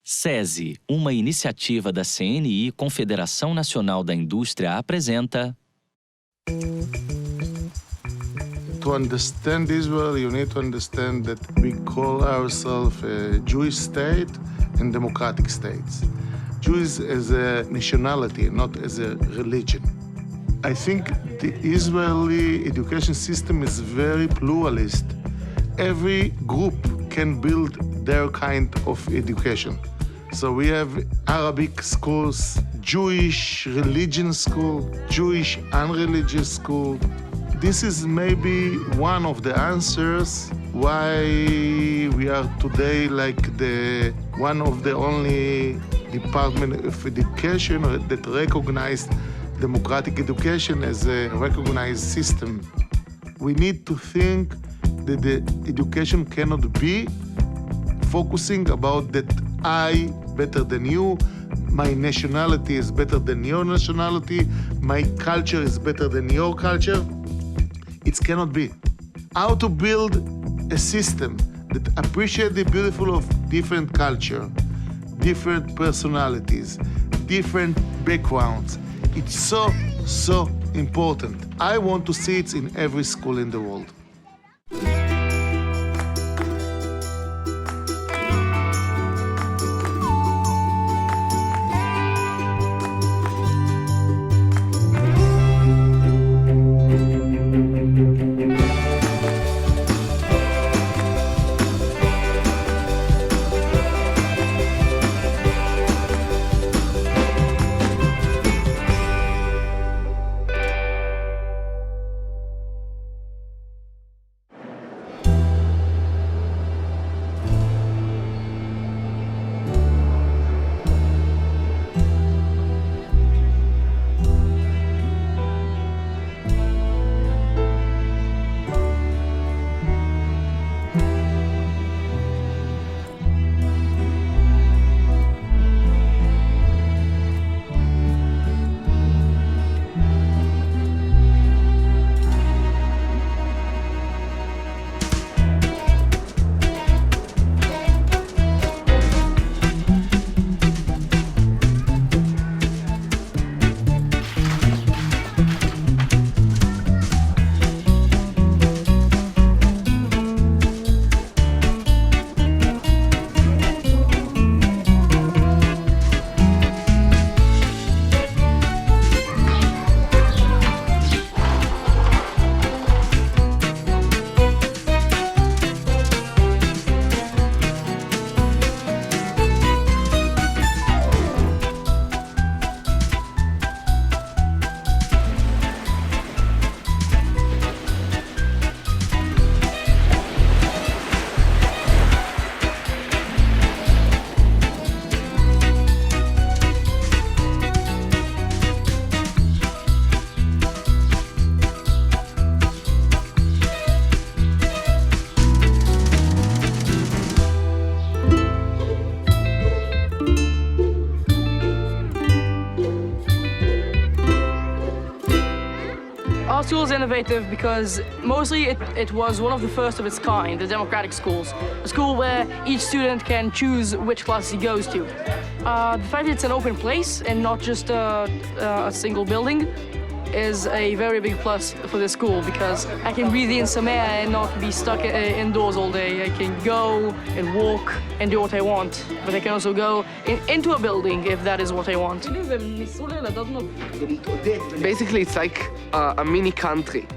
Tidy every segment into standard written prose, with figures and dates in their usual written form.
SESI, uma iniciativa da CNI, Confederação Nacional da Indústria, apresenta... To understand Israel, you need to understand that we call ourselves a Jewish state and democratic states. Jews as a nationality, not as a religion. I think the Israeli education system is very pluralist. Every group can build their kind of education. So we have Arabic schools, Jewish religion school, Jewish unreligious school. This is maybe one of the answers why we are today like one of the only department of education that recognized democratic education as a recognized system. We need to think that the education cannot be focusing about that I better than you, my nationality is better than your nationality, my culture is better than your culture. It cannot be. How to build a system that appreciates the beautiful of different culture, different personalities, different backgrounds. It's so important. I want to see it in every school in the world. Our school is innovative because mostly it was one of the first of its kind, the democratic schools. A school where each student can choose which class he goes to. The fact that it's an open place and not just a single building is a very big plus for this school because I can breathe in some air and not be stuck indoors all day. I can go and walk and do what I want, but I can also go into a building if that is what I want. Basically, it's like a mini country.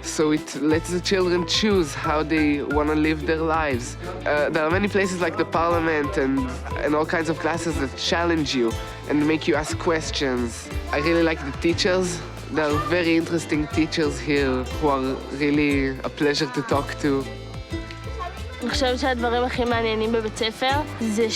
So it lets the children choose how they want to live their lives. There are many places like the parliament and all kinds of classes that challenge you and make you ask questions. I really like the teachers. There are very interesting teachers here who are really a pleasure to talk to. אני חושבת שהדברים הכי מעניינים בבית ספר זה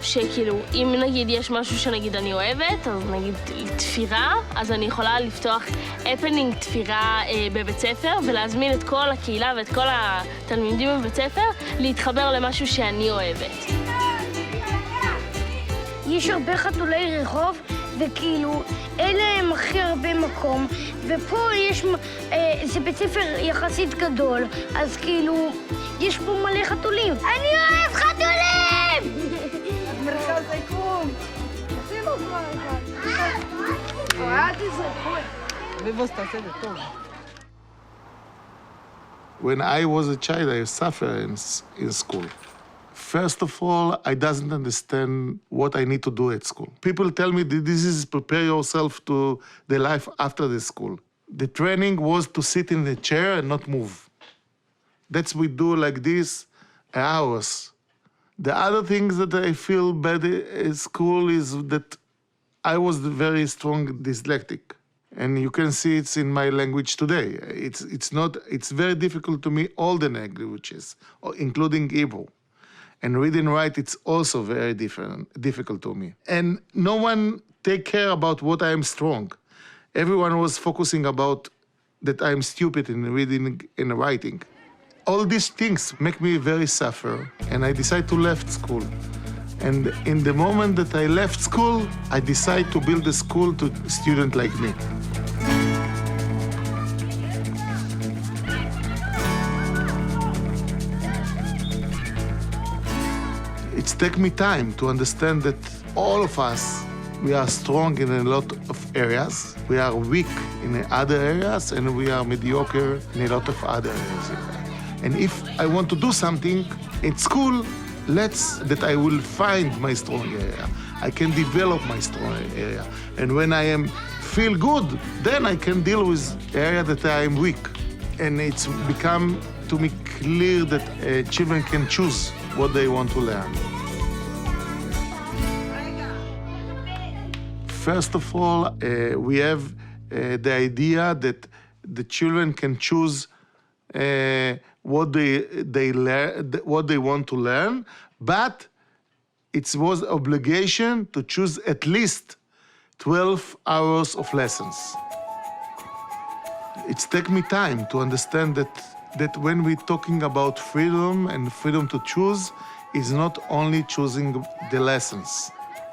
שכאילו, אם נגיד יש משהו שנגיד אני אוהבת, אז נגיד תפירה, אז אני יכולה לפתוח הפנינג תפירה בבית ספר ולהזמין את כל הקהילה ואת כל התלמידים בבית ספר להתחבר למשהו שאני אוהבת. יש הרבה חתולי רחוב וכאילו אין להם הכי הרבה מקום, ופה יש, זה בית ספר יחסית גדול, אז כאילו יש פה מלא חתולים. אני אוהב חתולים! When I was a child, I suffered in school. First of all, I doesn't understand what I need to do at school. People tell me that this is prepare yourself to the life after the school. The training was to sit in the chair and not move. That's we do like this hours. The other things that I feel bad at school is that I was very strong dyslexic. And you can see it's in my language today. It's very difficult to me, all the languages, including Hebrew. And read and write, it's also very difficult to me. And no one take care about what I am strong. Everyone was focusing about that I'm stupid in reading and writing. All these things make me very suffer, and I decide to left school. And in the moment that I left school, I decide to build a school to students like me. It's take me time to understand that all of us, we are strong in a lot of areas, we are weak in other areas, and we are mediocre in a lot of other areas. And if I want to do something in school, that I will find my strong area. I can develop my strong area. And when I feel good, then I can deal with area that I am weak. And it's become to me clear that children can choose what they want to learn. First of all, we have the idea that the children can choose what they learn, what they want to learn, but it was obligation to choose at least 12 hours of lessons. It's take me time to understand that when we're talking about freedom and freedom to choose, is not only choosing the lessons.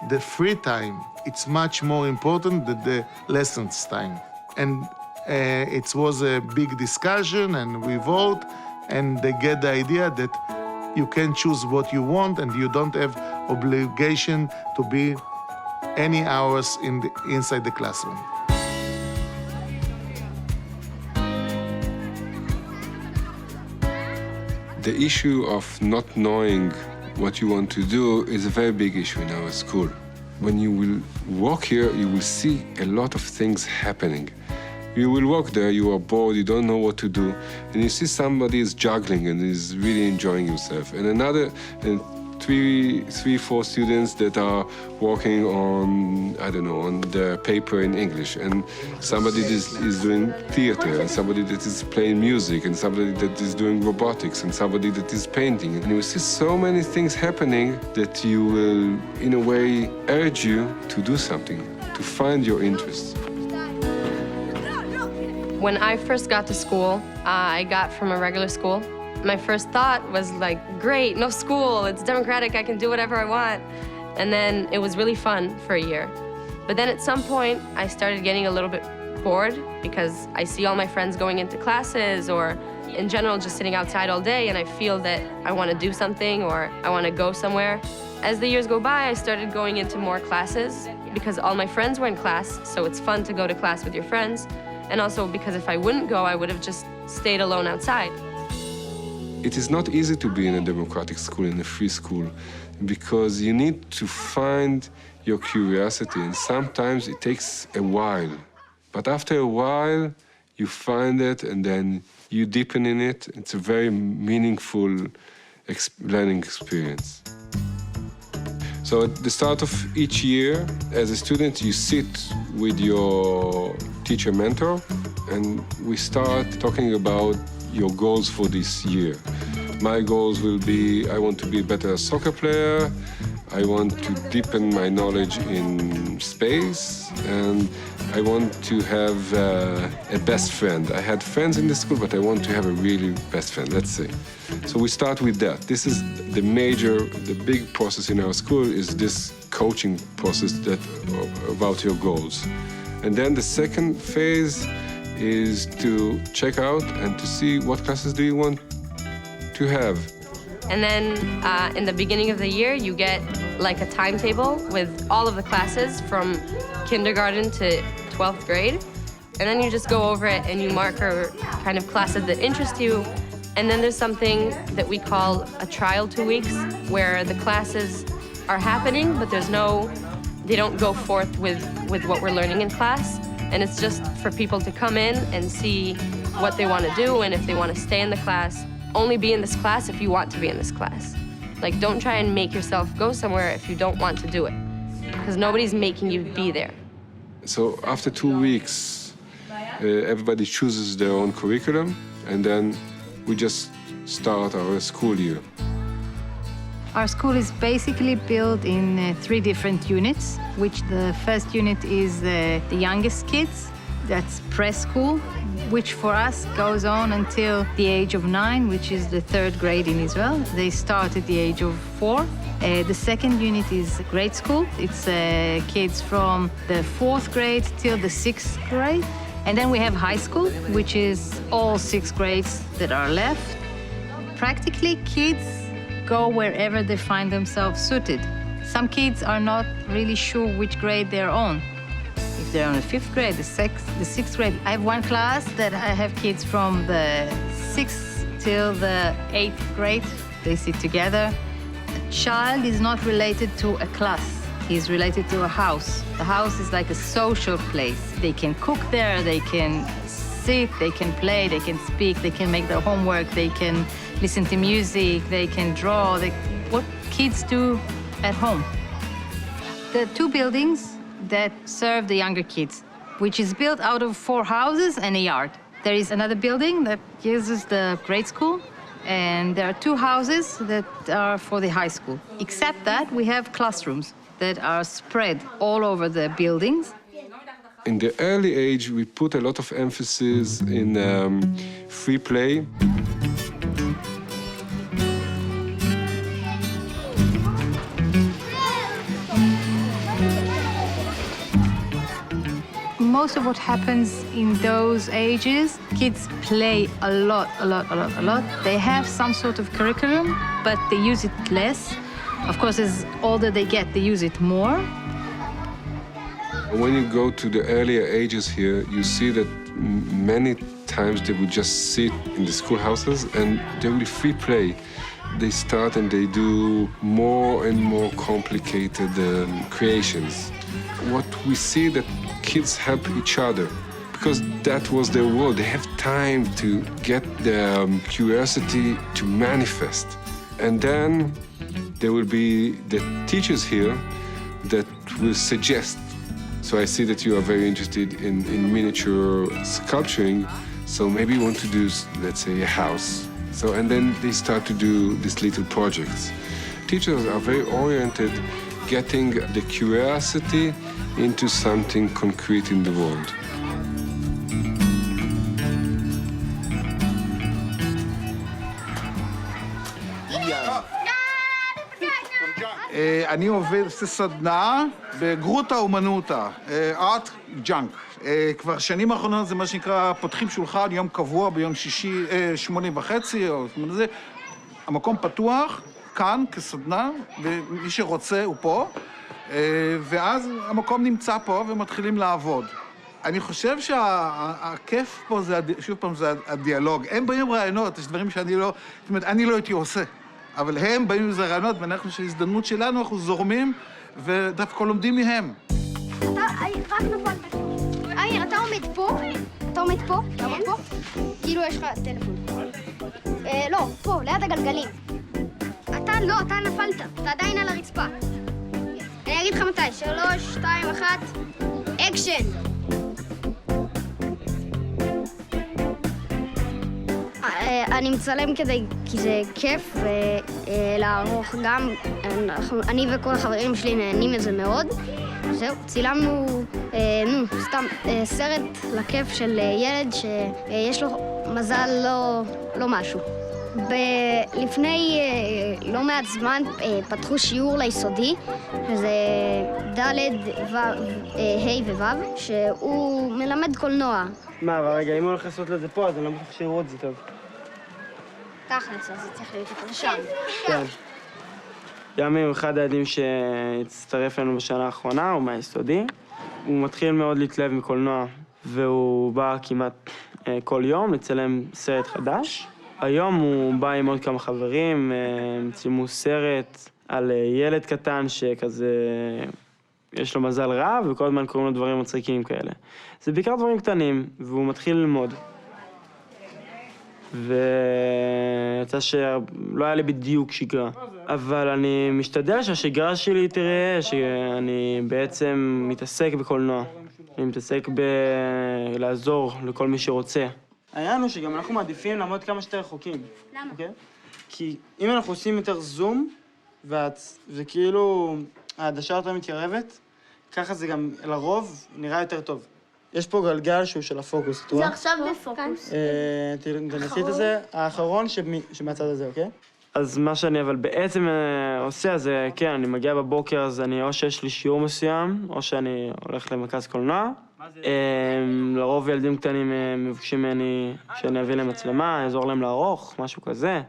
The free time, it's much more important than the lessons time. And it was a big discussion, and we vote, and they get the idea that you can choose what you want, and you don't have obligation to be any hours inside the classroom. The issue of not knowing what you want to do is a very big issue in our school. When you will walk here, you will see a lot of things happening. You will walk there, you are bored, you don't know what to do, and you see somebody is juggling and is really enjoying himself. And another, three, 4 students that are working on, I don't know, on the paper in English, and somebody that is doing theater, and somebody that is playing music, and somebody that is doing robotics, and somebody that is painting. And you will see so many things happening that you will, in a way, urge you to do something, to find your interests. When I first got to school, I got from a regular school. My first thought was like, great, no school, it's democratic, I can do whatever I want. And then it was really fun for a year. But then at some point, I started getting a little bit bored because I see all my friends going into classes or in general just sitting outside all day, and I feel that I want to do something or I want to go somewhere. As the years go by, I started going into more classes because all my friends were in class, so it's fun to go to class with your friends. And also because if I wouldn't go, I would have just stayed alone outside. It is not easy to be in a democratic school, in a free school, because you need to find your curiosity, and sometimes it takes a while. But after a while, you find it, and then you deepen in it. It's a very meaningful learning experience. So at the start of each year, as a student, you sit with your teacher mentor, and we start talking about your goals for this year. My goals will be, I want to be a better soccer player, I want to deepen my knowledge in space, and I want to have a best friend. I had friends in the school, but I want to have a really best friend, let's say. So we start with that. This is the big process in our school is this coaching process about your goals. And then the second phase is to check out and to see what classes do you want to have. And then in the beginning of the year, you get like a timetable with all of the classes from kindergarten to 12th grade. and then you just go over it and you mark our kind of classes that interest you. And then there's something that we call a trial 2 weeks, where the classes are happening, but they don't go forth with what we're learning in class. And it's just for people to come in and see what they want to do and if they want to stay in the class. Only be in this class if you want to be in this class. Like, don't try and make yourself go somewhere if you don't want to do it, because nobody's making you be there. So after 2 weeks, everybody chooses their own curriculum, and then we just start our school year. Our school is basically built in 3 different units, which the first unit is the youngest kids. That's preschool, which for us goes on until the age of 9, which is the 3rd grade in Israel. They start at the age of 4. The second unit is grade school. It's kids from the 4th grade till the 6th grade. And then we have high school, which is all 6 grades that are left. Practically, kids go wherever they find themselves suited. Some kids are not really sure which grade they're on. If they're on the 5th grade, the 6th grade. I have one class that I have kids from the 6th till the 8th grade. They sit together. A child is not related to a class. He's related to a house. The house is like a social place. They can cook there, they can sit, they can play, they can speak, they can make their homework, they can listen to music, they can draw, what kids do at home. There are 2 buildings that serve the younger kids, which is built out of 4 houses and a yard. There is another building that uses the grade school, and there are 2 houses that are for the high school. Except that we have classrooms that are spread all over the buildings. In the early age, we put a lot of emphasis in free play. Most of what happens in those ages, kids play a lot. They have some sort of curriculum, but they use it less. Of course, as older they get, they use it more. When you go to the earlier ages here, you see that many times they would just sit in the schoolhouses and they will free play. They start and they do more and more complicated creations. What we see that kids help each other, because that was their world. They have time to get their curiosity to manifest. And then there will be the teachers here that will suggest. So I see that you are very interested in miniature sculpturing, so maybe you want to do, let's say, a house. So, and then they start to do these little projects. Teachers are very oriented, getting the curiosity into something concrete in the world. אני עובד סדנה בגרוטה אומנותה, ארט ג'אנק. כבר שנים האחרונות זה מה שנקרא פותחים שולחן, יום קבוע ביום שישי, 8:30 או זה. המקום פתוח, כאן כסדנה, ומי שרוצה הוא פה, ואז המקום נמצא פה ומתחילים לעבוד. אני חושב שהכיף פה זה, שוב פעם, זה הדיאלוג. הם באים רעיונות, יש דברים שאני לא, זאת אומרת, אני לא הייתי עושה. אבל הם באים עם רעיונות, ואנחנו, שהזדמנות שלנו, אנחנו זורמים, ודווקא לומדים מהם. אתה רק נפלת. אתה עומד פה? אתה עומד פה? אתה עומד פה? כאילו יש לך טלפון. לא, פה, ליד הגלגלים. אתה נפלת. אתה עדיין על הרצפה. אני אגיד לך מתי. 3, 2, 1, אקשן! אני מצלם כי זה כיף, ולערוך גם, אני וכל החברים שלי נהנים מזה מאוד. זהו, צילמנו, סתם סרט לכיף של ילד שיש לו מזל לא משהו. לפני לא מעט זמן פתחו שיעור ליסודי, שזה ד' ה' וו', שהוא מלמד קולנוע. מה, אבל רגע, אם הוא הולך לעשות לזה פה, אז אני לא בטוח שיראו את זה טוב. תכלס, אז זה צריך להיות יותר שם. כן. ימי הוא אחד הילדים שהצטרף אלינו בשנה האחרונה, הוא מהיסודי. הוא מתחיל מאוד להתלהב מקולנוע, והוא בא כמעט כל יום לצלם סרט חדש. היום הוא בא עם עוד כמה חברים, צילמו סרט על ילד קטן שכזה יש לו מזל רע, וכל הזמן קוראים לו דברים מצחיקים כאלה. זה בעיקר דברים קטנים, והוא מתחיל ללמוד. ויצא שלא היה לי בדיוק שגרה. אבל אני משתדל שהשגרה שלי תראה שאני בעצם מתעסק בקולנוע. אני מתעסק בלעזור לכל מי שרוצה. העניין הוא שגם אנחנו מעדיפים לעמוד כמה שיותר רחוקים. למה? Okay? כי אם אנחנו עושים יותר זום, וכאילו העדשה יותר מתיירבת, ככה זה גם לרוב נראה יותר טוב. יש פה גלגל שהוא של הפוקוס, את רואה? זה עכשיו בפוקוס. תנסי את זה, האחרון שמהצד הזה, אוקיי? אז מה שאני אבל בעצם עושה, זה כן, אני מגיע בבוקר, אז אני או שיש לי שיעור מסוים, או שאני הולך למרכז קולנוע. לרוב ילדים קטנים מבקשים ממני שאני אביא להם מצלמה, אעזור להם לערוך, משהו כזה.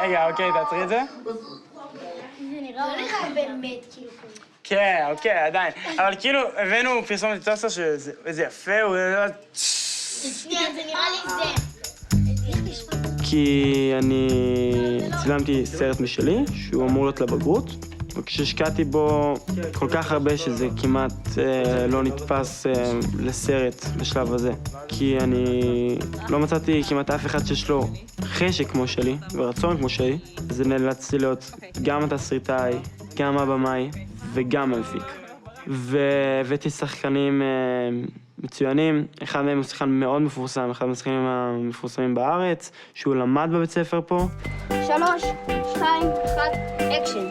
רגע, אוקיי, תעצרי את זה. זה נראה לך באמת כאילו כזה. כן, אוקיי, עדיין. אבל כאילו, הבאנו פרסומת לטוסטר שזה יפה, הוא... שנייה, זה נראה לי זה. כי אני צילמתי סרט משלי, שהוא אמור להיות לבגרות, וכשהשקעתי בו כל כך הרבה שזה כמעט לא נתפס לסרט בשלב הזה. כי אני לא מצאתי כמעט אף אחד שיש לו חשק כמו שלי ורצון כמו שלי, אז נאלצתי להיות גם התסריטאי, גם הבמאי וגם המפיק. והבאתי שחקנים מצוינים, אחד מהם הוא שחקן מאוד מפורסם, אחד מהשחקנים המפורסמים בארץ, שהוא למד בבית ספר פה. 3, 2, 1, אקשן.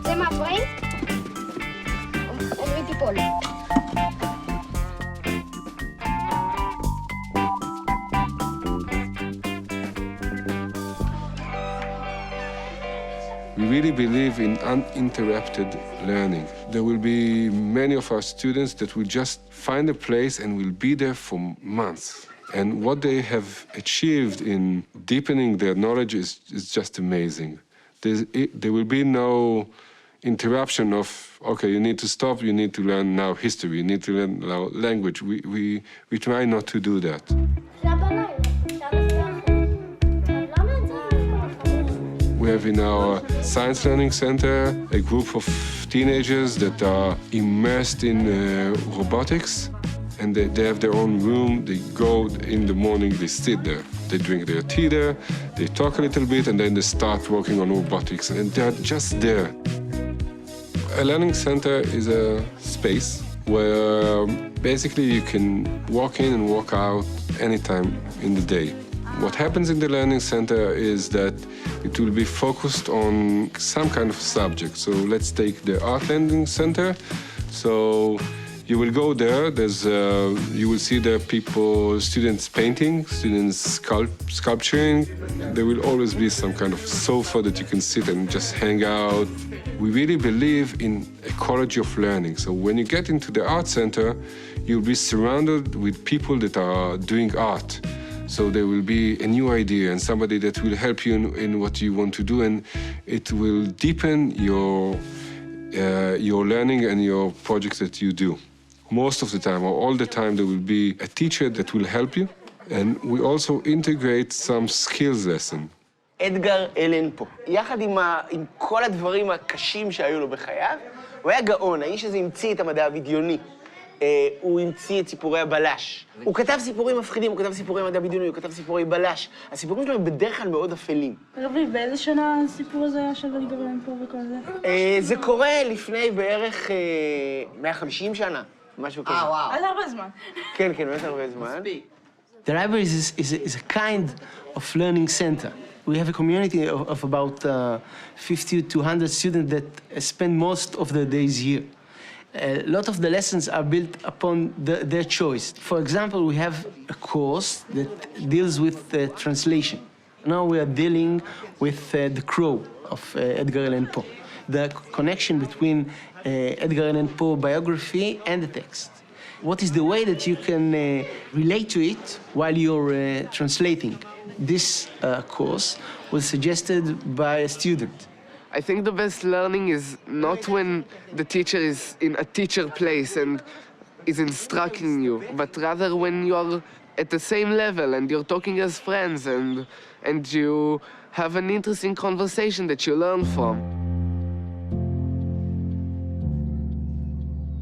זה מהפריים? אומרים תיפול. We really believe in uninterrupted learning. There will be many of our students that will just find a place and will be there for months. And what they have achieved in deepening their knowledge is just amazing. There will be no interruption of, okay, you need to stop, you need to learn now history, you need to learn now language. We try not to do that. We have in our Science Learning Center a group of teenagers that are immersed in robotics, and they have their own room. They go in the morning, they sit there, they drink their tea there, they talk a little bit, and then they start working on robotics, and they're just there. A learning center is a space where basically you can walk in and walk out anytime in the day. What happens in the learning center is that it will be focused on some kind of subject. So let's take the art learning center. So you will go there, you will see there people, students painting, students sculpturing. There will always be some kind of sofa that you can sit and just hang out. We really believe in ecology of learning. So when you get into the art center, you'll be surrounded with people that are doing art. So there will be a new idea and somebody that will help you in what you want to do, and it will deepen your learning and your projects that you do. Most of the time, or all the time, there will be a teacher that will help you, and we also integrate some skills lesson. אדגר אלן פה. יחד עם כל הדברים הקשים שהיו לו בחייו, הוא היה גאון, האיש הזה המציא את המדע הבדיוני. הוא המציא את סיפורי הבלש. הוא כתב סיפורים מפחידים, הוא כתב סיפורי מדע בדיוני, הוא כתב סיפורי בלש. הסיפורים שלו הם בדרך כלל מאוד אפלים. רביב, באיזה שנה הסיפור הזה היה של אדגר אלן פה וכל זה? זה קורה לפני בערך 150 שנה, משהו כזה. וואו. אז הרבה זמן. כן, כן, באמת הרבה זמן. The library is a kind of learning center. We have a community of about 50 to 100 students that spend most of their days here. A lot of the lessons are built upon their choice. For example, we have a course that deals with translation. Now we are dealing with The Crow of Edgar Allan Poe, the connection between Edgar Allan Poe biography and the text. What is the way that you can relate to it while you're translating? This course was suggested by a student. I think the best learning is not when the teacher is in a teacher place and is instructing you, but rather when you're at the same level and you're talking as friends and you have an interesting conversation that you learn from.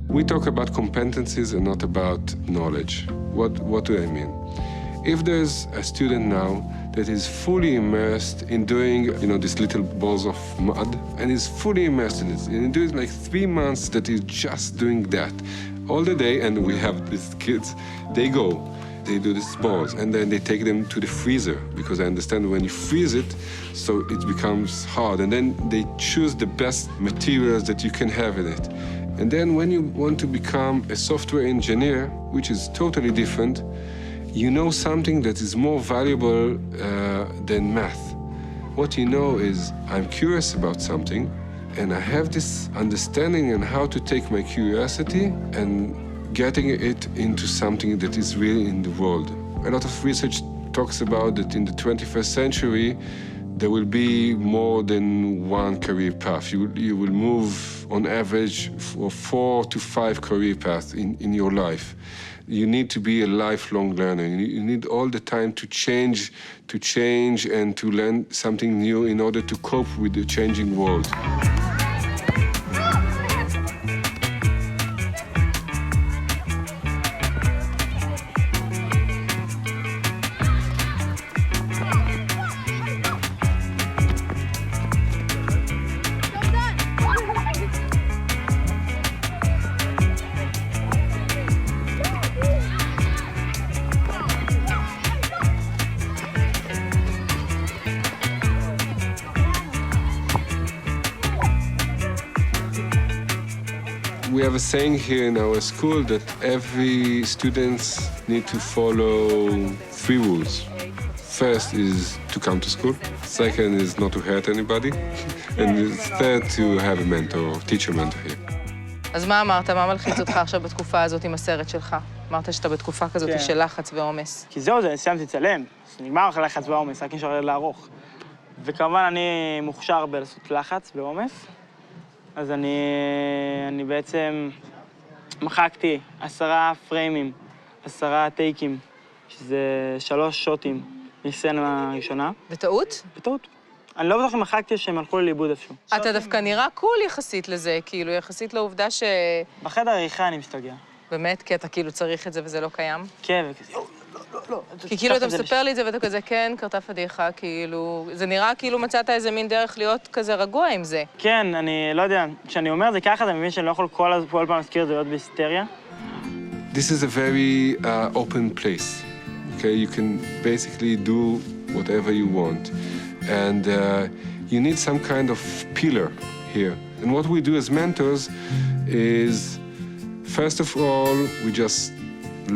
We talk about competencies and not about knowledge. What do I mean? If there's a student now that is fully immersed in doing, these little balls of mud, and is fully immersed in it, and doing like 3 months that is just doing that all the day, and we have these kids, they do these balls, and then they take them to the freezer, because I understand when you freeze it, so it becomes hard, and then they choose the best materials that you can have in it. And then when you want to become a software engineer, which is totally different, you know something that is more valuable than math. What you know is, I'm curious about something, and I have this understanding on how to take my curiosity and getting it into something that is really in the world. A lot of research talks about that in the 21st century, there will be more than one career path. You will move, on average, for 4 to 5 career paths in your life. You need to be a lifelong learner. You need all the time to change and to learn something new in order to cope with the changing world. We have a saying here in our school that every student need to follow 3 rules. First is to come to school. Second is not to hurt anybody. And third, to have a mentor, teacher mentor here. אז מה אמרת? מה מלחיץ אותך עכשיו בתקופה הזאת עם הסרט שלך? אמרת שאתה בתקופה כזאת של לחץ ועומס. כי זהו, סיימתי לצלם. נגמר אחרי לחץ ועומס, רק נשאר לערוך. וכמובן אני מוכשר בלעשות לחץ ועומס. אז אני בעצם מחקתי 10 פריימים, 10 טייקים, שזה 3 שוטים מסצנה הראשונה. בטעות? בטעות. אני לא בטוח אם מחקתי שהם הלכו לי לאיבוד איפשהו. אתה דווקא נראה קול יחסית לזה, כאילו, יחסית לעובדה ש... בחדר העריכה אני משתגע. באמת? כי אתה כאילו צריך את זה וזה לא קיים? כן, וכזה, לא. כי כאילו אתה מספר לי את זה ואתה כזה, כן, קרתה פדיחה, כאילו... זה נראה כאילו מצאת איזה מין דרך להיות כזה רגוע עם זה. כן, אני לא יודע, כשאני אומר זה ככה, אני מבין שאני לא יכול כל פעם להזכיר את זה להיות בהיסטריה. This is a very open place. Okay, you can basically do whatever you want. And you need some kind of pillar here. And what we do as mentors is, first of all, we just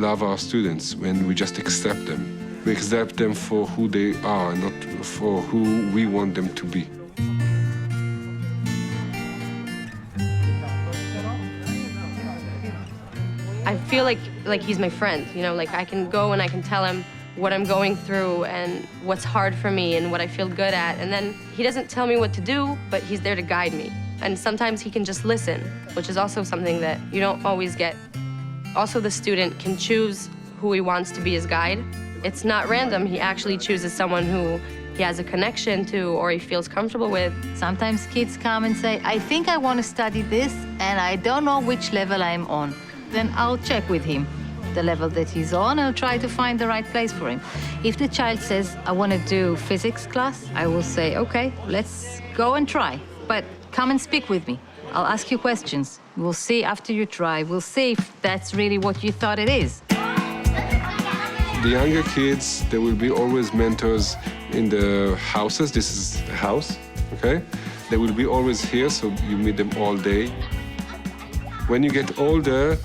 love our students when we just accept them. We accept them for who they are, not for who we want them to be. I feel like he's my friend, like I can go and I can tell him what I'm going through and what's hard for me and what I feel good at. And then he doesn't tell me what to do, but he's there to guide me. And sometimes he can just listen, which is also something that you don't always get. Also, the student can choose who he wants to be his guide. It's not random. He actually chooses someone who he has a connection to or he feels comfortable with. Sometimes kids come and say, I think I want to study this and I don't know which level I'm on. Then I'll check with him the level that he's on. I'll try to find the right place for him. If the child says, I want to do physics class, I will say, okay, let's go and try. But come and speak with me. I'll ask you questions. We'll see after you try. We'll see if that's really what you thought it is. The younger kids, there will be always mentors in the houses. This is a house, okay? They will be always here, so you meet them all day. When you get older,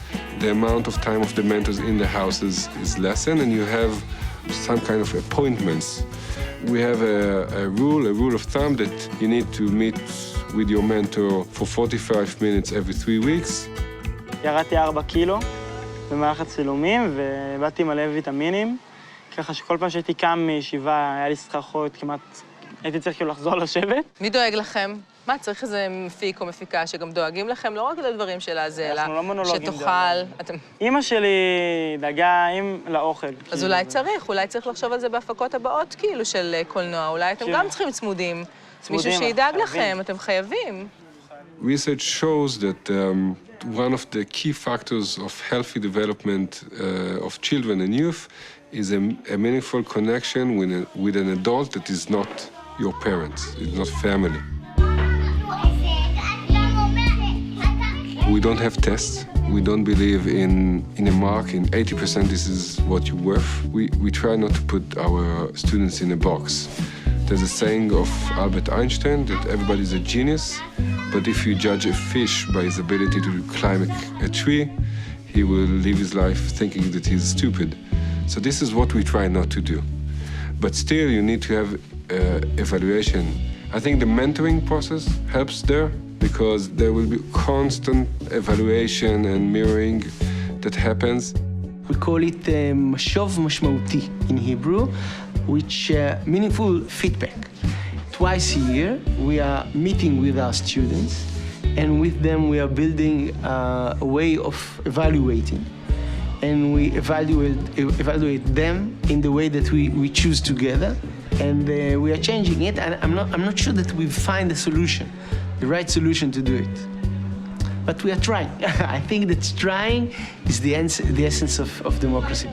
the amount of time of the mentors in the houses is lessened, and you have some kind of appointments. We have a rule of thumb that you need to meet with your mentor for 45 minutes every 3 weeks. ירדתי 4 קילו, במערך הצילומים, ובאתי מלא ויטמינים, ככה שכל פעם שהייתי קם מישיבה, היה לי סחרחורת, כמעט הייתי צריך כאילו לחזור לשבת. מי דואג לכם? מה, צריך איזה מפיק או מפיקה שגם דואגים לכם, לא רק לדברים שלה זה, אלא שתאכל. אמא שלי דאגה לאוכל. אז אולי צריך לחשוב על זה בהפקות הבאות, כאילו, של קולנוע. אולי אתם גם צריכים צמודים. מישהו שידאג לכם, אתם חייבים. Research shows that one of the key factors of healthy development of children and youth is a meaningful connection with an adult that is not your parents, it's not family. We don't have tests. We don't believe in a mark, in 80% this is what you're worth. We try not to put our students in a box. There's a saying of Albert Einstein that everybody is a genius, but if you judge a fish by his ability to climb a tree, he will live his life thinking that he's stupid. So this is what we try not to do. But still, you need to have evaluation. I think the mentoring process helps there, because there will be constant evaluation and mirroring that happens. We call it משוב משמעותי in Hebrew, which meaningful feedback. Twice a year, we are meeting with our students, and with them we are building a way of evaluating. And we evaluate them in the way that we choose together, and we are changing it, and I'm not sure that we find a solution. The right solution to do it. But we are trying. I think that trying is the essence of democracy.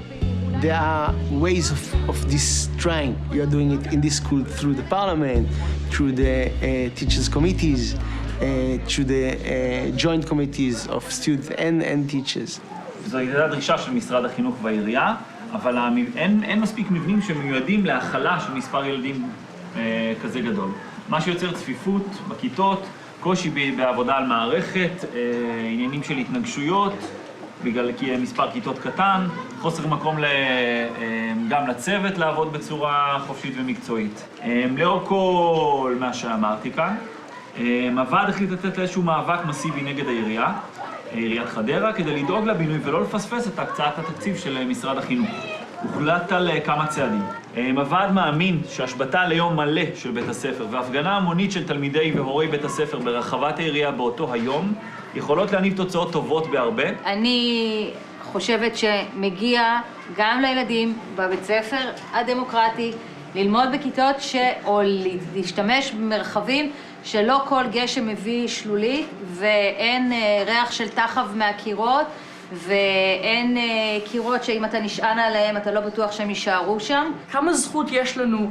There are ways of this trying. We are doing it in this school through the parliament, through the teachers' committees, through the joint committees of students and teachers. זו הייתה דרישה של משרד החינוך והעירייה, אבל אין מספיק מבנים שמיועדים להכלה של מספר ילדים כזה גדול. מה שיוצר צפיפות בכיתות, קושי בעבודה על מערכת, עניינים של התנגשויות, כי מספר כיתות קטן, חוסר מקום גם לצוות לעבוד בצורה חופשית ומקצועית. לאור כל מה שאמרתי כאן, הוועד החליט לתת איזשהו מאבק מסיבי נגד העירייה, עיריית חדרה, כדי לדאוג לבינוי ולא לפספס את הקצאת התקציב של משרד החינוך. הוחלט על כמה צעדים. הוועד מאמין שהשבתה ליום מלא של בית הספר והפגנה המונית של תלמידי והורי בית הספר ברחבת העירייה באותו היום יכולות להניב תוצאות טובות בהרבה. אני חושבת שמגיע גם לילדים בבית ספר הדמוקרטי ללמוד בכיתות או להשתמש במרחבים שלא כל גשם מביא שלולית ואין ריח של תחב מהקירות ואין קירות שאם אתה נשען עליהם אתה לא בטוח שהם יישארו שם. כמה זכות יש לנו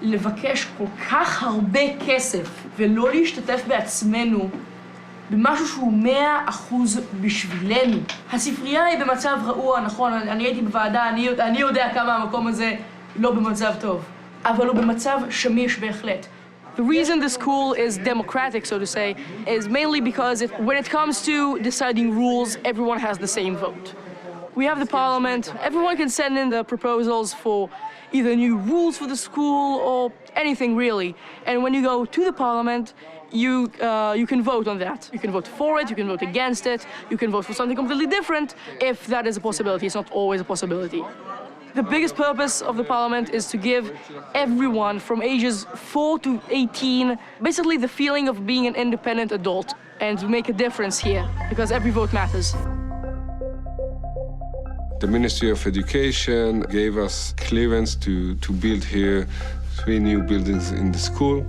לבקש כל כך הרבה כסף ולא להשתתף בעצמנו במשהו שהוא 100% בשבילנו. הספרייה היא במצב רעוע, נכון, אני הייתי בוועדה, אני יודע כמה המקום הזה לא במצב טוב, אבל הוא במצב שמיש בהחלט. The reason the school is democratic, so to say, is mainly because when it comes to deciding rules, everyone has the same vote. We have the parliament, everyone can send in the proposals for either new rules for the school or anything really. And when you go to the parliament, you can vote on that. You can vote for it, you can vote against it, you can vote for something completely different if that is a possibility. It's not always a possibility. The biggest purpose of the parliament is to give everyone from ages 4 to 18 basically the feeling of being an independent adult and to make a difference here because every vote matters. The Ministry of Education gave us clearance to build here 3 new buildings in the school.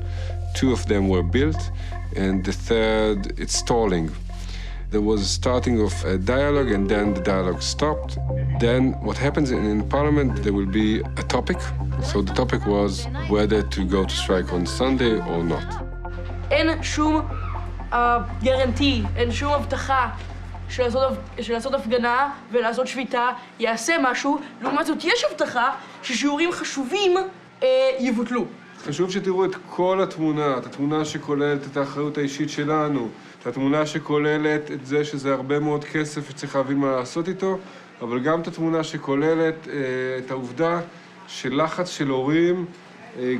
2 of them were built and the third, it's stalling. There was a starting of a dialogue and then the dialogue stopped. Then what happens in Parliament, there will be a topic. So the topic was whether to go to strike on Sunday or not. אין שום גרנטי, אין שום הבטחה שלעשות הפגנה ולעשות שביתה יעשה משהו. לעומת זאת יש הבטחה ששיעורים חשובים יבוטלו. חשוב שתראו את כל התמונה, את התמונה שכוללת את האחריות האישית שלנו, את התמונה שכוללת את זה שזה הרבה מאוד כסף שצריך להבין מה לעשות איתו, אבל גם את התמונה שכוללת את העובדה שלחץ של הורים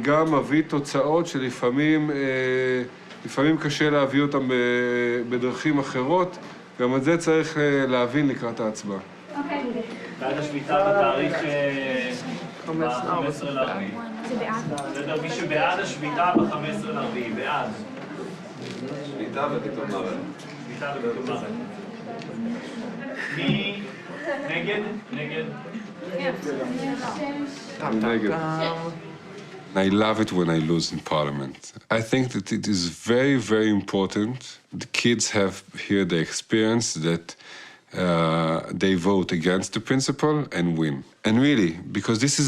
גם מביא תוצאות שלפעמים קשה להביא אותם בדרכים אחרות, גם את זה צריך להבין לקראת ההצבעה. ועד השביתה בתאריך 15 לרביעי. בסדר, מי שבעד השביתה ב-15 לרביעי, בעד. שביתה וביטול מוות. שביתה וביטול מוות. מי נגד? נגד. I love it when I lose in Parliament. I think that it is very, very important. The kids have here the experience that they vote against the principal and win. And really, because this is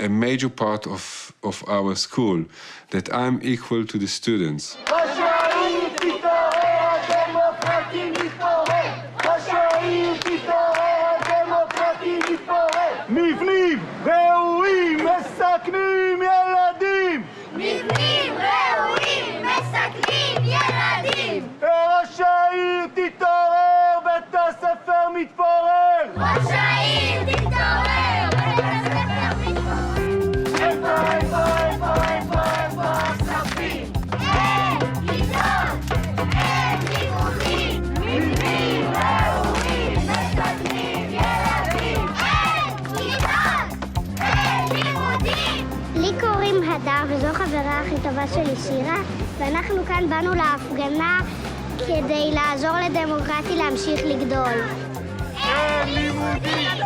a major part of our school, that I'm equal to the students. מבנים ראויים מסכנים ילדים! מבנים ראויים מסכנים ילדים! ראש העיר תתעורר, בית הספר מתפורר! ראש העיר תתעורר, בית הספר מתפורר! איפה הכספים? אין כיתות! אין לימודים! מבנים ראויים מסכנים ילדים! לי קוראים הדר וזו חברה הכי טובה שלי שירה, ואנחנו כאן באנו להפגנה כדי לעזור לדמוקרטי להמשיך לגדול.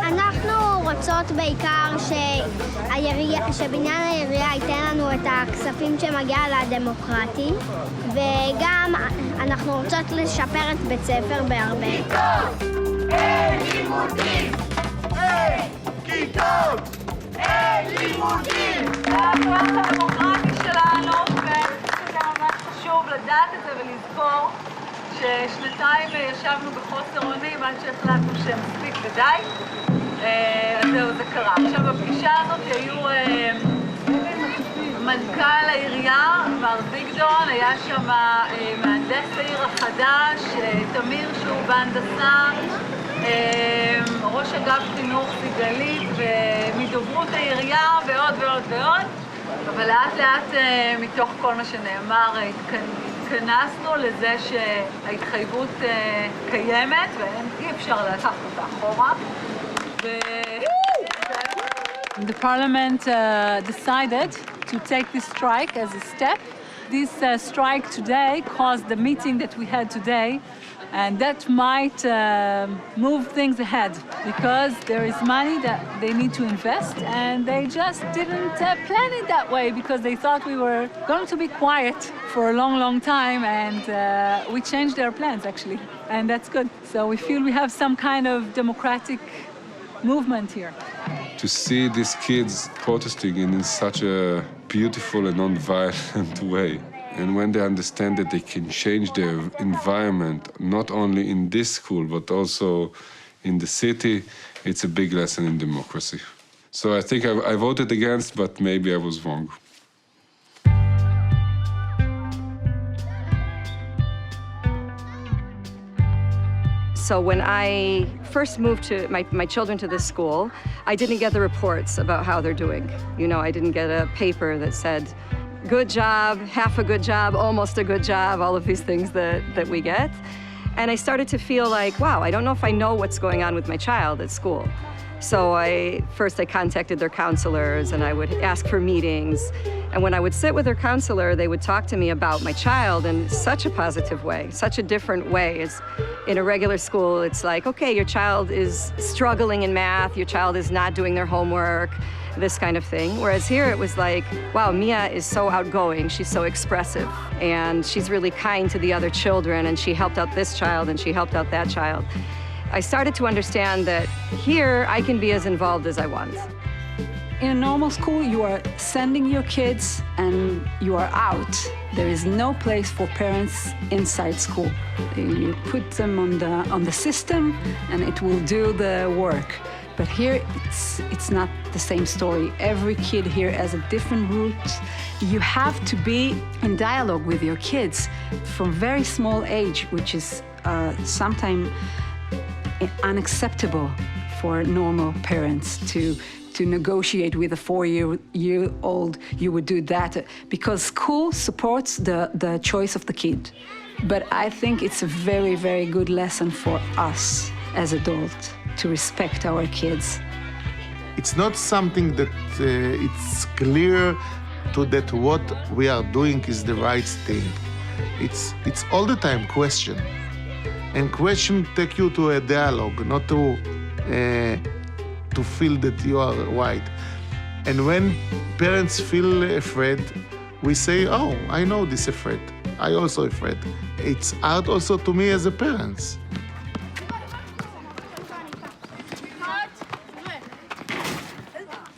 אנחנו רוצות בעיקר שבניין העירייה ייתן לנו את הכספים שמגיע לדמוקרטי, וגם אנחנו רוצות לשפר את בית ספר בהרבה. אין לימודים! אין כיתות! אין לימודים! זה הכוח הדמוקרטי שלנו, וזה ממש חשוב לדעת את זה ולזכור ששנתיים ישבנו בחוסר אונים עד שהחלטנו שמספיק ודי. אז זהו, זה קרה. עכשיו, בפגישה הזאת היו מנכ"ל העירייה, מר זיגדון, היה שם מהנדס העיר החדש, תמיר שהוא בהנדסה, ראש אגף חינוך סיגלית ומדוברות העירייה ועוד ועוד ועוד. אבל לאט לאט מתוך כל מה שנאמר התכנסנו לזה שההתחייבות קיימת ואי אפשר לקחת אותה אחורה. The parliament decided to take this strike as a step. This strike today caused the meeting that we had today, and that might move things ahead because there is money that they need to invest, and they just didn't plan it that way because they thought we were going to be quiet for a long, long time, and we changed their plans actually, and that's good. So we feel we have some kind of democratic movement here. To see these kids protesting in such a beautiful and non-violent way. And when they understand that they can change their environment, not only in this school, but also in the city, it's a big lesson in democracy. So I think I voted against, but maybe I was wrong. So when I first moved to my children to this school, I didn't get the reports about how they're doing. You know, I didn't get a paper that said, good job, half a good job, almost a good job, all of these things that we get. And I started to feel like, wow, I don't know if I know what's going on with my child at school. So first I contacted their counselors and I would ask for meetings. And when I would sit with their counselor, they would talk to me about my child in such a positive way, such a different way. It's, in a regular school, it's like, okay, your child is struggling in math, your child is not doing their homework, this kind of thing. Whereas here it was like, wow, Mia is so outgoing, she's so expressive, and she's really kind to the other children, and she helped out this child, and she helped out that child. I started to understand that here I can be as involved as I want. In a normal school, you are sending your kids and you are out. There is no place for parents inside school. You put them on the system and it will do the work. But here, it's not the same story. Every kid here has a different route. You have to be in dialogue with your kids from very small age, which is sometimes unacceptable for normal parents to negotiate with a 4-year-old. You would do that because school supports the choice of the kid. But I think it's a very, very good lesson for us as adults to respect our kids. It's not something that it's clear to that what we are doing is the right thing. It's all the time question. And question take you to a dialogue, not to feel that you are right. And when parents feel afraid, we say, oh, I know this afraid. I also afraid. It's hard also to me as a parent.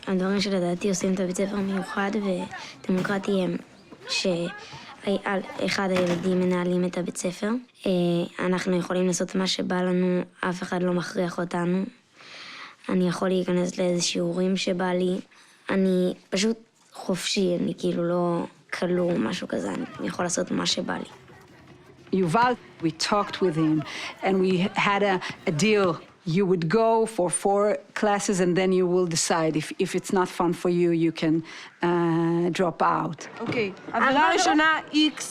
הדברים שלדעתי עושים את הבית ספר מיוחד ודמוקרטי הם שאחד הילדים מנהלים את הבית ספר. אנחנו יכולים לעשות מה שבא לנו, אף אחד לא מכריח אותנו. אני יכול להיכנס לאיזה שיעורים שבא לי. אני פשוט חופשי, אני כאילו לא כלוא, משהו כזה, אני יכול לעשות מה שבא לי. Yuval, we talked with him and we had a deal. You would go for 4 classes and then you will decide. If it's not fun for you, you can drop out. אוקיי, עבירה ראשונה X,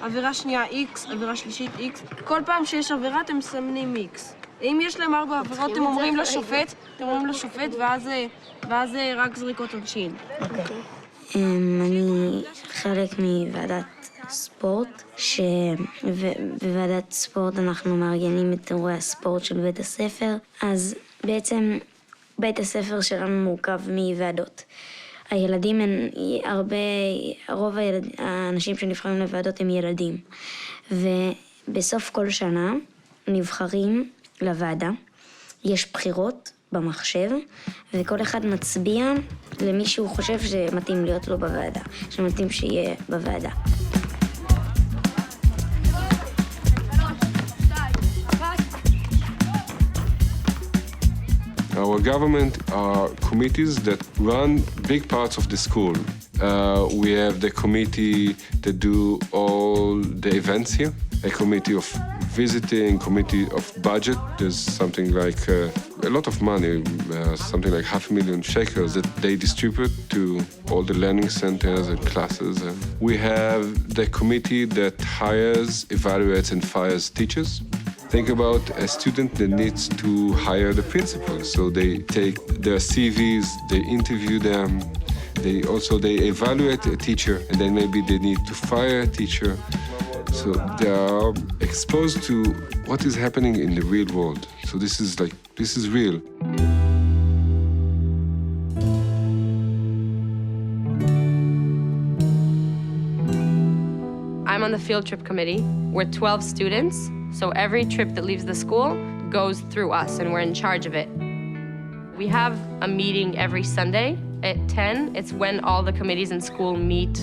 עבירה שנייה X, עבירה שלישית X. כל פעם שיש עבירה אתם מסמנים X. אם יש להם 4 עבירות, אתם אומרים לשופט, ואז רק זריקות עונשין. אני חלק מוועדת ספורט, שבוועדת ספורט אנחנו מארגנים את אירועי הספורט של בית הספר, אז בעצם בית הספר שלנו מורכב מוועדות. הילדים הם רוב האנשים שנבחרים לוועדות הם ילדים, ובסוף כל שנה נבחרים לוועדה, יש בחירות במחשב, וכל אחד מצביע למי שהוא חושב שמתאים להיות לו בוועדה, שמתאים שיהיה בוועדה. Our government are committees that run big parts of the school. We have the committee that do all the events here, a committee of visiting, committee of budget. There's something like a lot of money, something like 500,000 shekels that they distribute to all the learning centers and classes. We have the committee that hires, evaluates, and fires teachers. Think about a student that needs to hire the principal. So they take their CVs, they interview them, they evaluate a teacher, and then maybe they need to fire a teacher. So they are exposed to what is happening in the real world. So this is real. I'm on the field trip committee. We're 12 students, so every trip that leaves the school goes through us, and we're in charge of it. We have a meeting every Sunday at 10. It's when all the committees in school meet.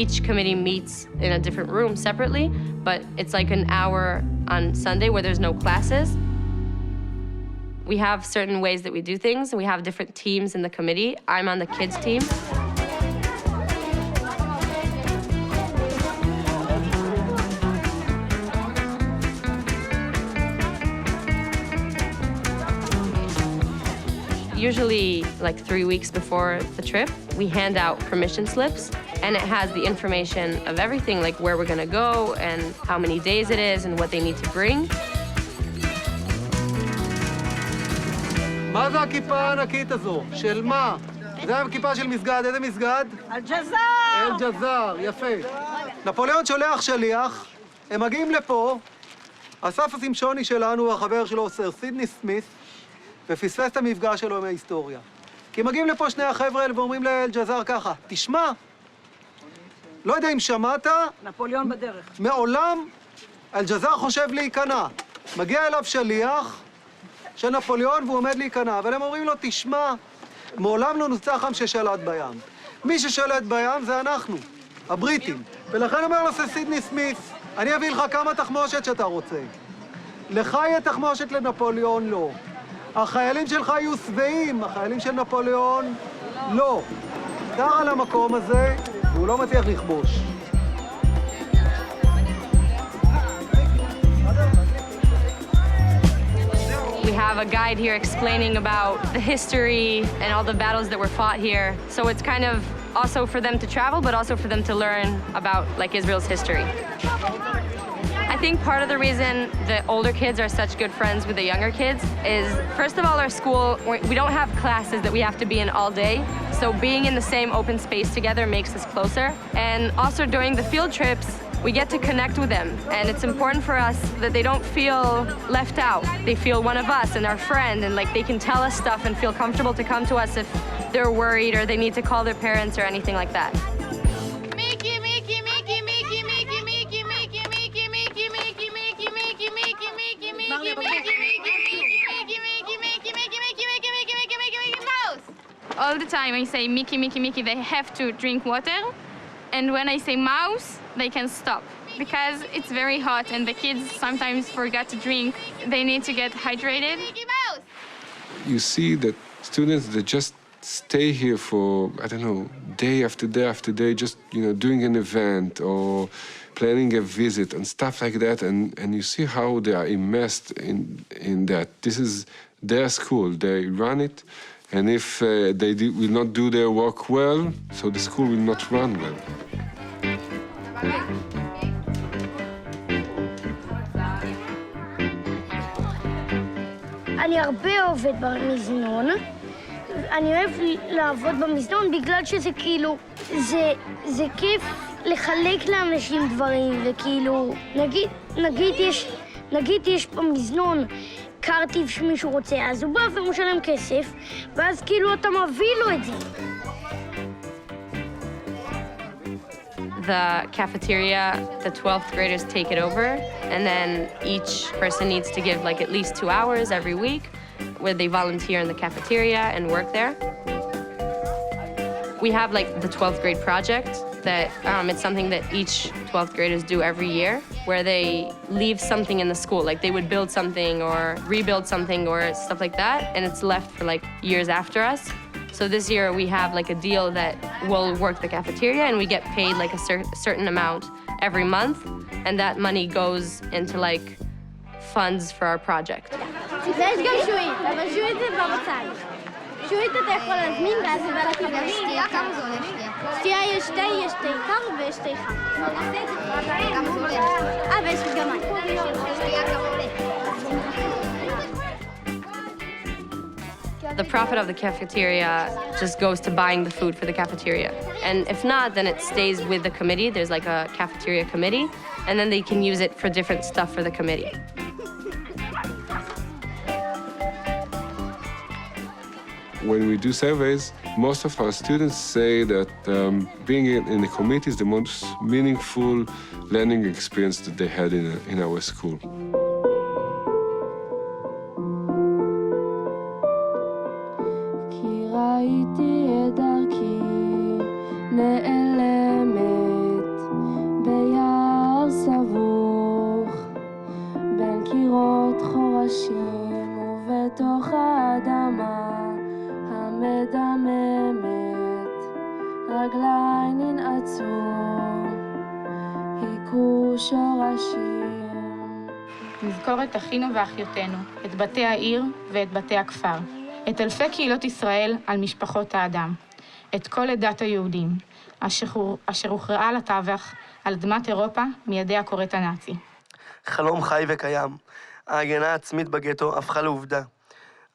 Each committee meets in a different room separately, but it's like an hour on Sunday where there's no classes. We have certain ways that we do things, and we have different teams in the committee. I'm on the kids team. Usually like 3 weeks before the trip, we hand out permission slips, and it has the information of everything, like where we're gonna go and how many days it is and what they need to bring. מה זה הכיפה הענקית הזו? של מה? זה הכיפה של מסגד, איזה מסגד? אל-ג'זאר! אל-ג'זאר, יפה. נפוליאון שולח שליח, הם מגיעים לפה, אסף השמשוני שלנו, החבר שלו, סר סידני סמית, ופספס את המפגש שלו עם ההיסטוריה. כי מגיעים לפה שני החבר'ה האלה ואומרים לאל-ג'זאר ככה, תשמע, לא יודע אם שמעת, נפוליאון בדרך. מעולם אל-ג'זאר חושב להיכנע. מגיע אליו שליח של נפוליאון והוא עומד להיכנע, אבל הם אומרים לו, תשמע, מעולם לא נוצח עם ששלט בים. מי ששלט בים זה אנחנו, הבריטים. ולכן אומר לו סידני סמית, אני אביא לך כמה תחמושת שאתה רוצה. לך יהיה תחמושת, לנפוליאון לא. החיילים שלך יהיו שבעים, החיילים של נפוליאון לא. גר על המקום הזה, והוא לא מצליח לכבוש. We have a guide here explaining about the history and all the battles that were fought here. So it's kind of also for them to travel, but also for them to learn about like Israel's history. I think part of the reason the older kids are such good friends with the younger kids is, first of all, our school, we don't have classes that we have to be in all day. So being in the same open space together makes us closer. And also during the field trips, we get to connect with them. And it's important for us that they don't feel left out. They feel one of us and our friend, and like they can tell us stuff and feel comfortable to come to us if they're worried or they need to call their parents or anything like that. All the time I say Mickey, Mickey, Mickey, they have to drink water. And when I say mouse, they can stop. Because it's very hot and the kids sometimes forget to drink. They need to get hydrated. You see that students, they just stay here for, I don't know, day after day after day, just, doing an event or planning a visit and stuff like that. And you see how they are immersed in that. This is their school. They run it. And if they will not do their work well, so the school will not run well. אני הרבה עובד במזנון. אני אוהב לעבוד במזנון בגלל שזה כאילו, זה כיף לחלק לאנשים דברים, וכאילו, נגיד יש במזנון קרטיב שמישהו רוצה, אז הוא בא והוא משלם כסף, ואז כאילו אתה מביא לו את זה. The cafeteria, the 12th graders take it over, and then each person needs to give like at least 2 hours every week where they volunteer in the cafeteria and work there. We have like the 12th grade project that it's something that each 12th graders do every year, where they leave something in the school, like they would build something or rebuild something or stuff like that, and it's left for like years after us. So this year we have like a deal that we'll work the cafeteria and we get paid like a certain amount every month, and that money goes into like funds for our project. ויש גם שועית, אבל שועית זה במצד. שועית אתה יכול להזמין ואז זה בא לקבל. שתייה, כמה זה עולה שתייה? שתייה יש תה קר ויש תה חם. כמה זה עולה? ויש גם מים. שתייה כמה עולה? The profit of the cafeteria just goes to buying the food for the cafeteria. And if not, then it stays with the committee. There's like a cafeteria committee, and then they can use it for different stuff for the committee. When we do surveys, most of our students say that being in a committee is the most meaningful learning experience that they had in our school. ראיתי את דרכי נעלמת ביער סבוך בין קירות חורשים ובתוך האדמה המדממת רגליי ננעצו היכו שורשים. נזכור את אחינו ואחיותינו, את בתי העיר ואת בתי הכפר. את אלפי קהילות ישראל על משפחות האדם, את כל עדת היהודים, אשר הוכרעה לטבח על אדמת אירופה מידי הכורת הנאצי. חלום חי וקיים. ההגנה העצמית בגטו הפכה לעובדה.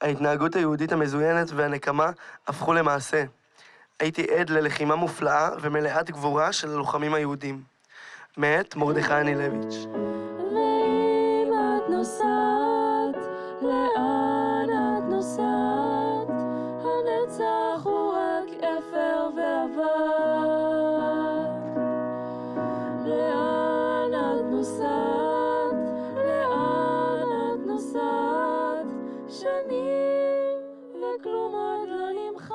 ההתנהגות היהודית המזוינת והנקמה הפכו למעשה. הייתי עד ללחימה מופלאה ומלאת גבורה של הלוחמים היהודים. מאת מרדכי אנילביץ'. ואם את נוסעת, לאן את נוסעת? הנצח הוא רק אפר ואבק. לאן את נוסעת? לאן את נוסעת? שנים וכלום עוד לא נמחק.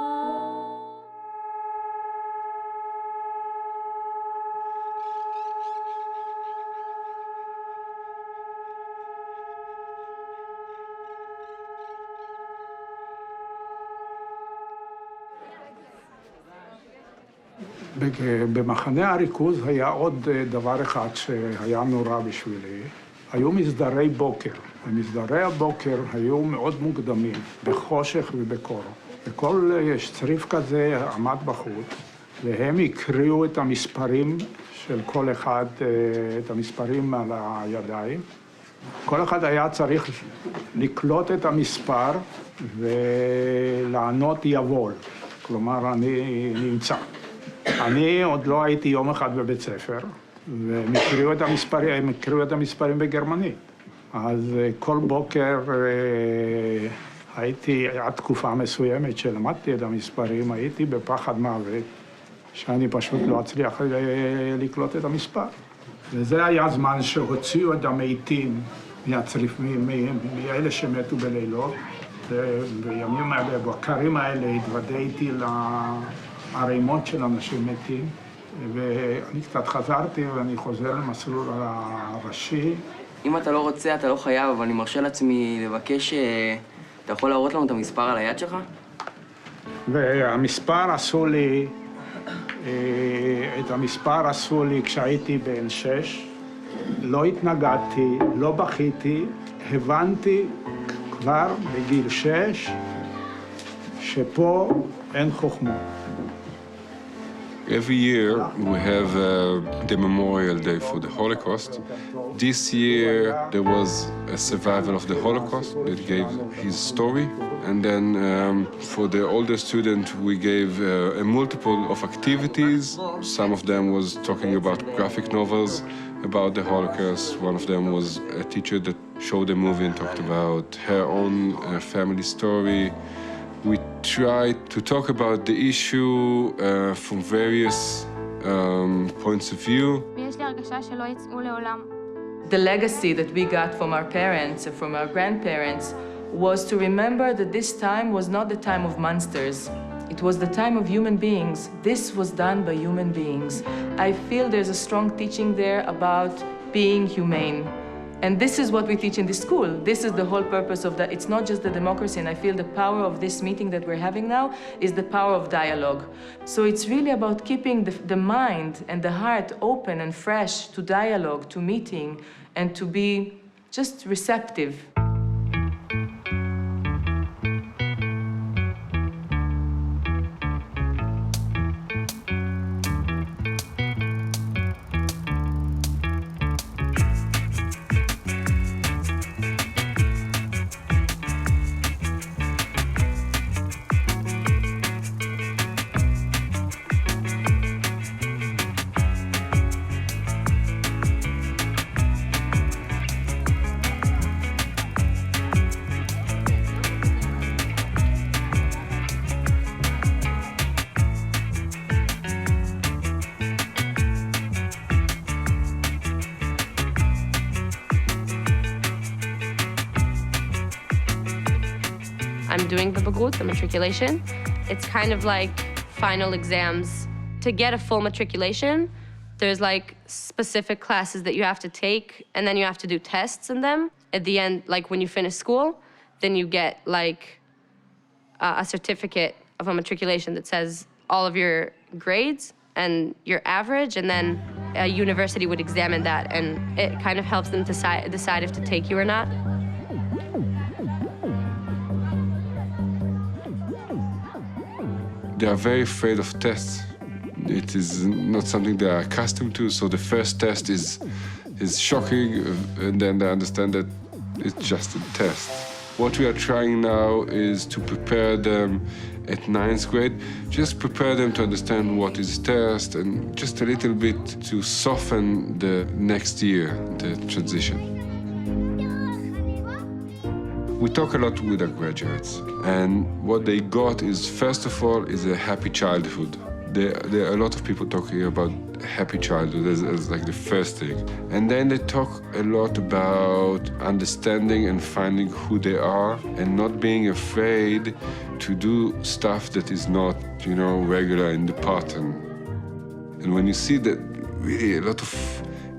במחנה הריכוז היה עוד דבר אחד שהיה נורא בשבילי. היו מסדרי בוקר. ומסדרי הבוקר היו מאוד מוקדמים, בחושך ובקור. וכל צריף כזה עמד בחוץ, והם הקריאו את המספרים של כל אחד, את המספרים על הידיים. כל אחד היה צריך לקלוט את המספר ולענות יבול. כלומר, אני נמצא. אני עוד לא הייתי יום אחד בבית ספר, והם הקריאו את המספרים בגרמנית. אז כל בוקר הייתי, עד תקופה מסוימת שלמדתי את המספרים, הייתי בפחד מוות, שאני פשוט לא אצליח לקלוט את המספר. וזה היה זמן שהוציאו את המתים מאלה שמתו בלילות, ובימים בבקרים האלה התוודעתי לערימות של אנשים מתים, ואני קצת חזרתי ואני חוזר למסלול הראשי. אם אתה לא רוצה, אתה לא חייב, אבל אני מרשה לעצמי לבקש, אתה יכול להראות לנו את המספר על היד שלך? והמספר עשו לי, את המספר עשו לי כשהייתי בן 6, לא התנגדתי, לא בכיתי, הבנתי כבר בגיל 6 שפה אין חוכמות. Every year we have the Memorial Day for the Holocaust. This year there was a survivor of the Holocaust that gave his story. And then for the older student we gave a multiple of activities. Some of them was talking about graphic novels about the Holocaust. One of them was a teacher that showed a movie and talked about her own family story. We tried to talk about the issue from various points of view. The legacy that we got from our parents and from our grandparents was to remember that this time was not the time of monsters. It was the time of human beings. This was done by human beings. I feel there's a strong teaching there about being humane. And this is what we teach in the school. This is the whole purpose of that. It's not just the democracy, and I feel the power of this meeting that we're having now is the power of dialogue. So it's really about keeping the mind and the heart open and fresh to dialogue, to meeting, and to be just receptive. I'm doing the bagrut, the matriculation. It's kind of like final exams. To get a full matriculation, there's like specific classes that you have to take, and then you have to do tests in them. At the end, like when you finish school, then you get like a certificate of a matriculation that says all of your grades and your average, and then a university would examine that, and it kind of helps them decide if to take you or not. They are very afraid of tests. It is not something they are accustomed to, so the first test is shocking, and then they understand that it's just a test. What we are trying now is to prepare them at 9th grade, just prepare them to understand what is test, and just a little bit to soften the next year, the transition. We talk a lot with our graduates, and what they got is, first of all, is a happy childhood. There are a lot of people talking about happy childhood as like the first thing. And then they talk a lot about understanding and finding who they are and not being afraid to do stuff that is not, you know, regular in the pattern. And when you see that really a lot of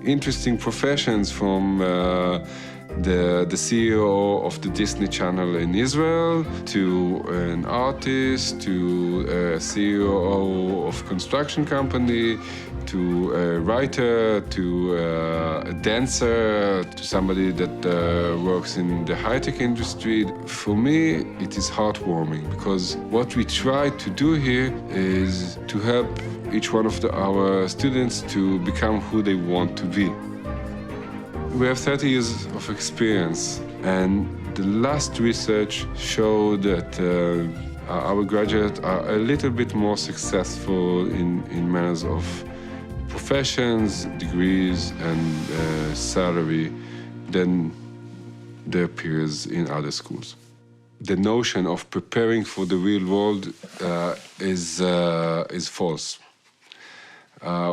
interesting professions from the CEO of the Disney Channel in Israel, to an artist, to a CEO of construction company, to a writer, to a dancer, to somebody that works in the high-tech industry. For me, it is heartwarming because what we try to do here is to help each one of our students to become who they want to be. We have 30 years of experience, and the last research showed that our graduates are a little bit more successful in manners of professions, degrees, and salary than their peers in other schools. The notion of preparing for the real world is false.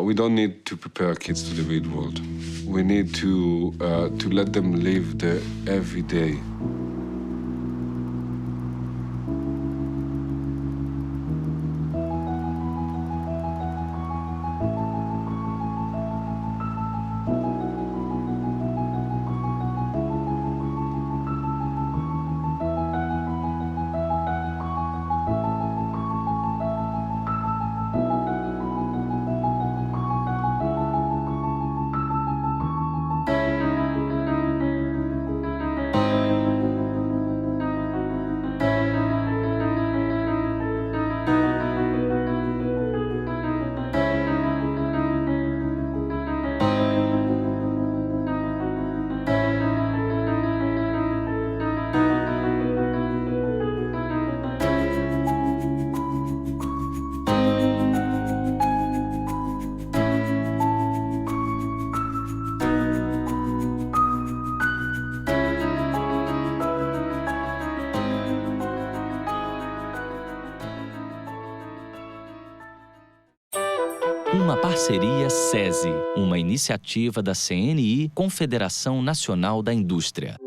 We don't need to prepare kids to the real world. We need to let them live the everyday. Uma parceria SESI, uma iniciativa da CNI, Confederação Nacional da Indústria.